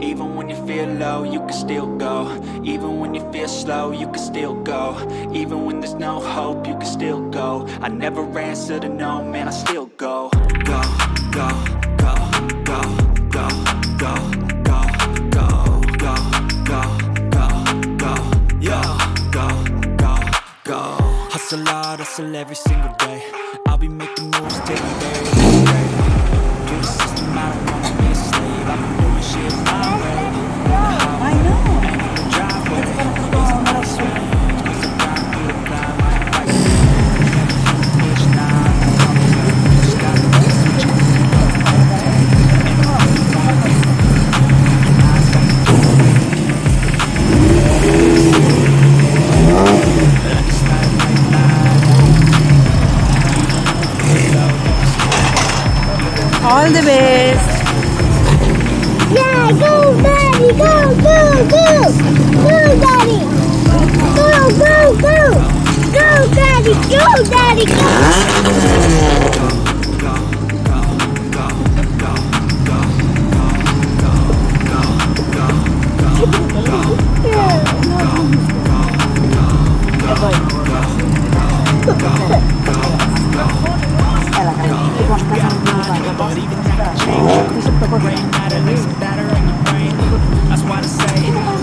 Even when you feel low, you can still go. Even when you feel slow, you can still go. Even when there's no hope, you can still go. I never answer to no, man, I still go. Go, go, go, go, go, go, go, go, go, go, go, go, yo, go, go, go. Hustle hard, hustle every single day. I'll be making moves till I'm buried in the grave. Through the system, I don't wanna be a slave. I've been doing shit my way. I know. And in the driveway, it's a nice range. 'Cause I'm down through the climb, I ain't fighting. Bitch, nah, I'm coming. Just gotta get switching. All the best. Yeah, go, Daddy, go, go, go, go, Daddy, go, go, go, go, Daddy, go, Daddy, But even that can change. Brain matter like some batter in your brain. That's why I say,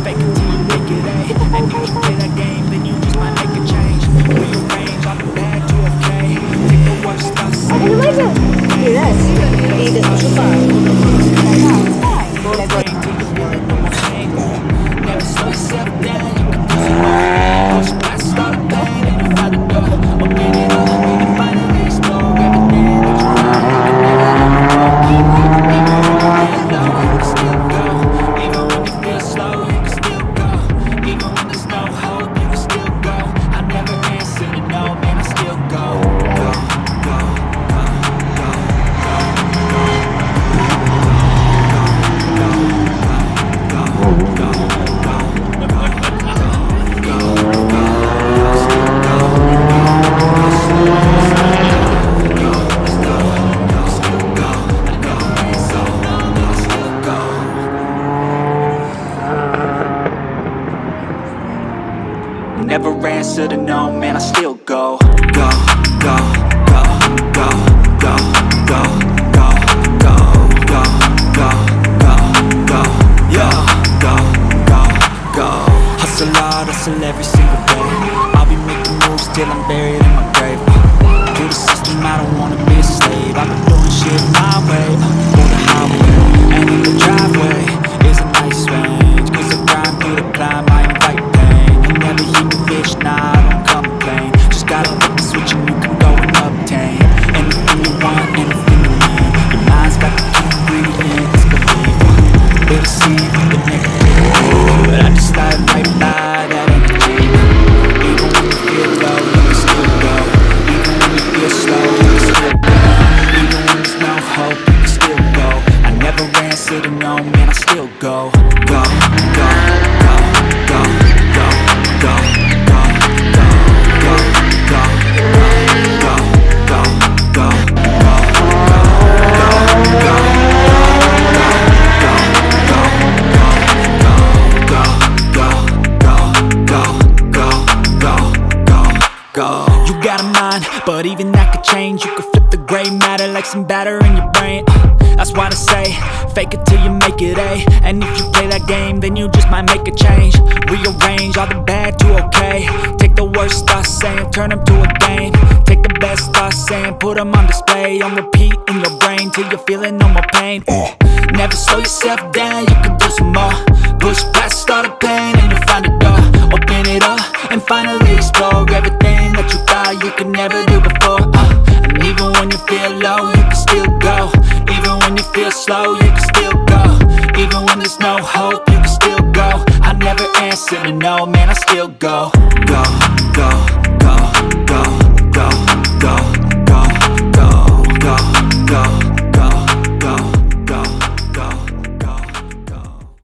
fake it till you make it A. And if you play that game, then you just might make a change. Rearrange all the bad to okay. Take the worst stuff, say never slow yourself down, you can do some more. Push past all the pain and you find the door. Open it up and finally explore everything that you want. You can never still go. Even when you feel slow, you can still go. Even when there's no hope, you can still go. I never answer to no, man, I still go. Go, go, go, go, never answer to no, man, I still go. Go, go, go, go, go, go, go, go, go, go, go, go, yo, go, go, go. Hustle hard, hustle every single day. I'll be making moves till I'm buried in my grave. Through the system, I don't wanna be a slave. I've been doing shit my way, through the highway. And in the driveway is a nice range. 'Cause I grind through the climb, I invite pain. You never hear me, bitch, nah, I don't complain. Just gotta flip the switch and you can go and obtain anything you want, anything you need. Your mind's got the key ingredients, believe. Little seed, the negative, but I just slide right by that energy. Even when you feel low, you can still go. Even when you feel slow, you can still go. Even when there's no hope, you can still go. I never answer to no, man, I still go. Go, go, go, go, go, go, go, go, go, go, go, go, go, go, go. You got a mind, but even that could change. You could flip the gray matter like some batter in your brain. That's why I say, fake it till you make it A. And if you play that game, then you just might make a change. Rearrange all the bad to okay. Take the worst thoughts saying, turn them to a game. Take the best thoughts saying, put them on display. On repeat in your brain till you're feeling no more pain. Never slow yourself down, you can do some more. Push past all the pain and you find a door. Open it up and finally explore everything that you thought you could never do before. And even when you feel low, you can still go. Even when you feel slow, you can still go. Even when there's no hope, you can still go. I never answer to no, man, I still go. Go, go, go, go, go, go, go, go, go, go.